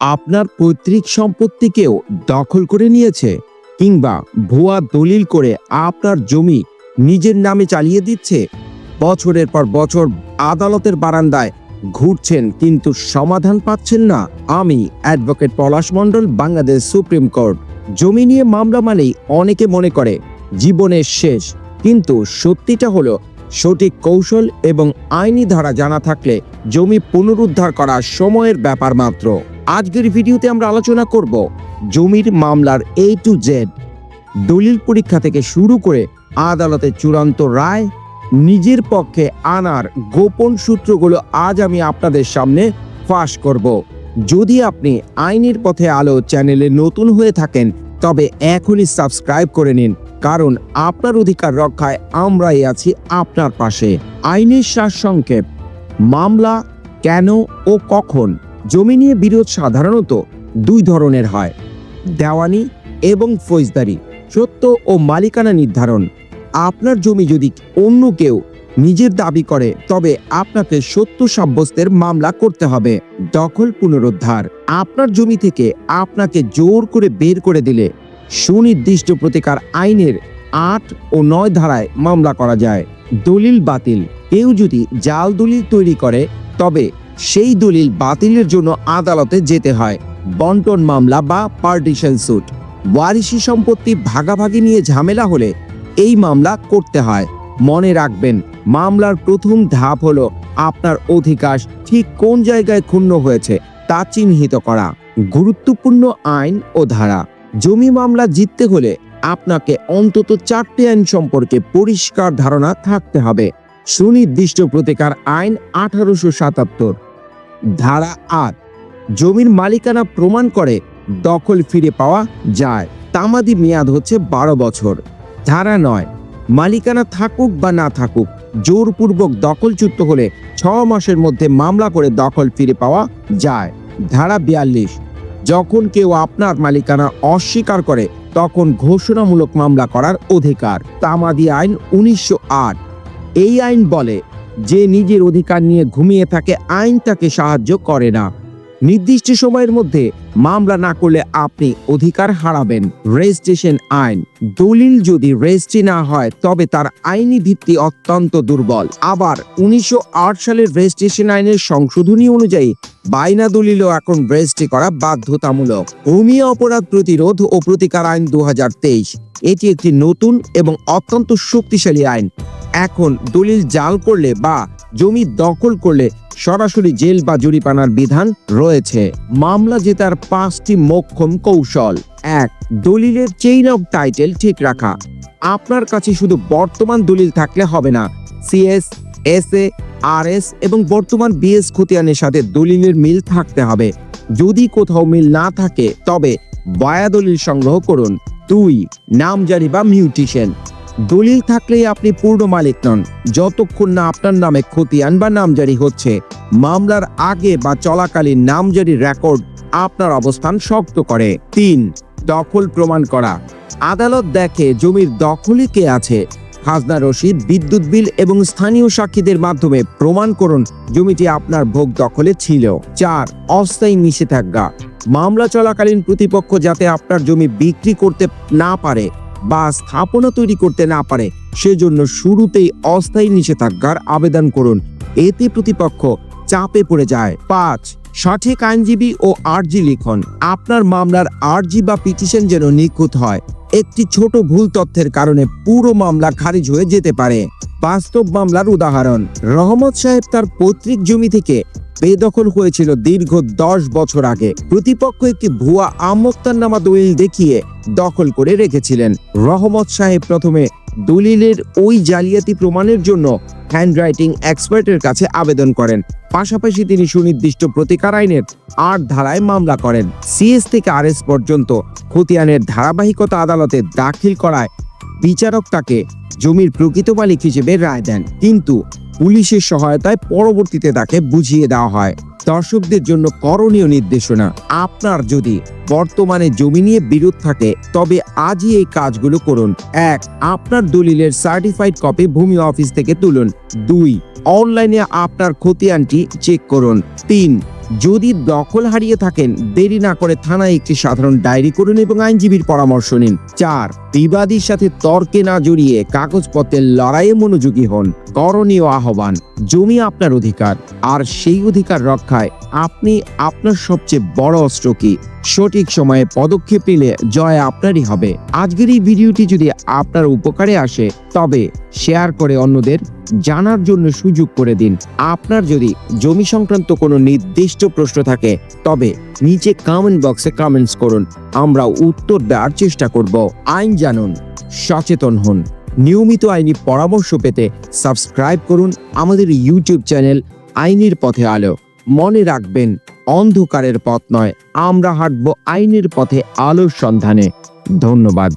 আপনার পৈতৃক সম্পত্তিকেও দখল করে নিয়েছে, কিংবা ভুয়া দলিল করে আপনার জমি নিজের নামে চালিয়ে দিচ্ছে। বছরের পর বছর আদালতের বারান্দায় ঘুরছেন কিন্তু সমাধান পাচ্ছেন না। আমি অ্যাডভোকেট পলাশ মণ্ডল, বাংলাদেশ সুপ্রিম কোর্ট। জমি নিয়ে মামলা মানেই অনেকে মনে করে জীবনের শেষ, কিন্তু সত্যিটা হলো সঠিক কৌশল এবং আইনি ধারা জানা থাকলে জমি পুনরুদ্ধার করা সময়ের ব্যাপার মাত্র। আজকের ভিডিওতে আমরা আলোচনা করব জমির মামলার A to Z, দলিল পরীক্ষা থেকে শুরু করে আদালতের চূড়ান্ত রায়, নিজের পক্ষে আনার গোপন সূত্রগুলো আজ আমি আপনাদের সামনে ফাঁস করব। যদি আপনি আইনের পথে আলো চ্যানেলে নতুন হয়ে থাকেন তবে এখনই সাবস্ক্রাইব করে নিন, কারণ আপনার অধিকার রক্ষায় আমরাই আছি আপনার পাশে। আইনের সারসংক্ষেপ: মামলা কেন ও কখন। জমি নিয়ে বিরোধ সাধারণত দুই ধরনের হয়, দেওয়ানি এবং ফৌজদারি। সত্য ও মালিকানা নির্ধারণ: আপনার জমি যদি অন্য কেউ নিজের দাবি করে তবে আপনাকে সত্য সাব্যস্তের মামলা করতে হবে। দখল পুনরুদ্ধার: আপনার জমি থেকে আপনাকে জোর করে বের করে দিলে সুনির্দিষ্ট প্রতিকার আইনের 8 ও 9 ধারায় মামলা করা যায়। দলিল বাতিল: কেউ যদি জাল দলিল তৈরি করে তবে সেই দলিল বাতিলের জন্য আদালতে যেতে হয়। বন্টন মামলা বা পার্টিশন স্যুট: ওয়ারিশি সম্পত্তি ভাগাভাগি নিয়ে ঝামেলা হলে এই মামলা করতে হয়। মনে রাখবেন, মামলার প্রথম ধাপ হলো আপনার অধিকার ঠিক কোন জায়গায় ক্ষুণ্ণ হয়েছে তা চিহ্নিত করা। গুরুত্বপূর্ণ আইন ও ধারা: জমি মামলা জিততে হলে আপনাকে অন্তত 4টি আইন সম্পর্কে পরিষ্কার ধারণা থাকতে হবে। সুনির্দিষ্ট প্রতিকার আইন 1877। ধারা 8, জমির মালিকানা প্রমাণ করে দখল ফিরে পাওয়া যায়। তামাদি মেয়াদ হচ্ছে 12 বছর। ধারা 9, মালিকানা থাকুক বা না থাকুক, জোরপূর্বক দখলচ্যুত হলে 6 মাসের মধ্যে মামলা করে দখল ফিরে পাওয়া যায়। ধারা 42, যখন কেউ আপনার মালিকানা অস্বীকার করে তখন ঘোষণামূলক মামলা করার অধিকার। তামাদি আইন 1908। এই আইন বলে, যে নিজের অধিকার নিয়ে ঘুমিয়ে থাকে আইন তাকে সাহায্য করে না। নির্দিষ্ট সময়ের মধ্যে মামলা না করলে আপনি অধিকার হারাবেন। রেজিস্ট্রেশন আইন: দলিল যদি রেজিস্ট্রি না হয় তবে তার আইনি ভিত্তি অত্যন্ত দুর্বল। আবার 1908 সালের রেজিস্ট্রেশন আইনের সংশোধনী অনুযায়ী বাইনা দলিলও এখন রেজিস্ট্রি করা বাধ্যতামূলক। ভূমি অপরাধ প্রতিরোধ ও প্রতিকার আইন 2023। এটি একটি নতুন এবং অত্যন্ত শক্তিশালী আইন। এখন দলিল জাল করলে বা জমি দখল করলে সরাসরি জেল বা জরিমানার বিধান রয়েছে। মামলা জেতার 5টি মোক্ষম কৌশল: 1. দলিলের চেইন অফ টাইটেল ঠিক রাখা। আপনার কাছে শুধু বর্তমান দলিল থাকলে হবে না, CS, SA, RS এবং বর্তমান BS খতিয়ানের সাথে দলিলের মিল থাকতে হবে। যদি কোথাও মিল না থাকে তবে বয়া দলিল সংগ্রহ করুন। 2. নামজারি বা মিউটেশন: দলিল থাকলেই আপনি পূর্ণ মালিক নন যতক্ষণ না আপনার নামে খতিয়ান বা নামজারি হচ্ছে। মামলার আগে বা চলাকালীন নামজারি রেকর্ড আপনার অবস্থান শক্ত করে। 3. দখল প্রমাণ করা: আদালত দেখে জমির দখলে কে আছে। খাজনা রসিদ, বিদ্যুৎ বিল এবং স্থানীয় সাক্ষীদের মাধ্যমে প্রমাণ করুন জমিটি আপনার ভোগ দখলে ছিল। 4. অস্থায়ী নিষেধাজ্ঞা: মামলা চলাকালীন প্রতিপক্ষ যাতে আপনার জমি বিক্রি করতে না পারে বা স্থাপনা তৈরি করতে না পারে সেজন্য শুরুতেই অস্থায়ী নিষেধাজ্ঞার আবেদন করুন, এতে প্রতিপক্ষ চাপে পড়ে যায়। 5. সঠিক আইনজীবী ও আর্জি লিখন: আপনার মামলার আর্জি বা পিটিশন যেন নিখুঁত হয়। একটি ছোট ভুল তথ্যের কারণে পুরো মামলা খারিজ হয়ে যেতে পারে। বাস্তব মামলার উদাহরণ: রহমত সাহেব তার পৈতৃক জমি থেকে বেদখল হয়েছিল দীর্ঘ 10 বছর আগে। প্রতিপক্ষ একটি ভুয়া আমোক্তারনামা দলিল দেখিয়ে দখল করে রেখেছিলেন। রহমত সাহেব প্রথমে দলিলের ওই জালিয়াতি প্রমাণের জন্য হ্যান্ডরাইটিং এক্সপার্টের কাছে আবেদন করেন। পাশাপাশি তিনি সুনির্দিষ্ট প্রতিকার আইনের 8 ধারায় মামলা করেন। CS থেকে RS পর্যন্ত খতিয়ানের ধারাবাহিকতা আদালতে দাখিল করায় বিচারক তাকে জমির প্রকৃত মালিক হিসেবে রায় দেন, কিন্তু পুলিশের সহায়তায় পরবর্তীতে তাকে বুঝিয়ে দেওয়া হয়। দর্শকদের জন্য করণীয় নির্দেশনা: আপনার যদি বর্তমানে জমি নিয়ে বিরোধ থাকে তবে আজই এই কাজগুলো করুন। 1. আপনার দলিলের সার্টিফাইড কপি ভূমি অফিস থেকে তুলুন। 2. অনলাইনে আপনার খতিয়ানটি চেক করুন। 3. যদি দখল হারিয়ে থাকেন, দেরি না করে থানায় একটি সাধারণ ডায়েরি করুন এবং আইনজীবীর পরামর্শ নিন। 4, বিবাদীর সাথে তর্কে না জড়িয়ে কাগজপত্রের লড়াইয়ে মনোযোগী হন। করণীয় আহ্বান: জমি আপনার অধিকার, আর সেই অধিকার রক্ষায় আপনি আপনার সবচেয়ে বড় অস্ত্র কি? সঠিক সময়ে পদক্ষেপ নিলে জয় আপনারই হবে। আজকের এই ভিডিওটি যদি আপনার উপকারে আসে তবে শেয়ার করে অন্যদের জানার জন্য সুযোগ করে দিন। আপনার যদি জমি সংক্রান্ত কোনো নির্দিষ্ট প্রশ্ন থাকে তবে নিচে কমেন্ট বক্সে কমেন্টস করুন, আমরা উত্তর দেওয়ার চেষ্টা করব। আইন জানুন, সচেতন হন। নিয়মিত আইনি পরামর্শ পেতে সাবস্ক্রাইব করুন আমাদের ইউটিউব চ্যানেল আইনের পথে আলো। মনে রাখবেন, অন্ধকারের পথ নয়, আমরা হাঁটবো আইনের পথে আলোর সন্ধানে। ধন্যবাদ।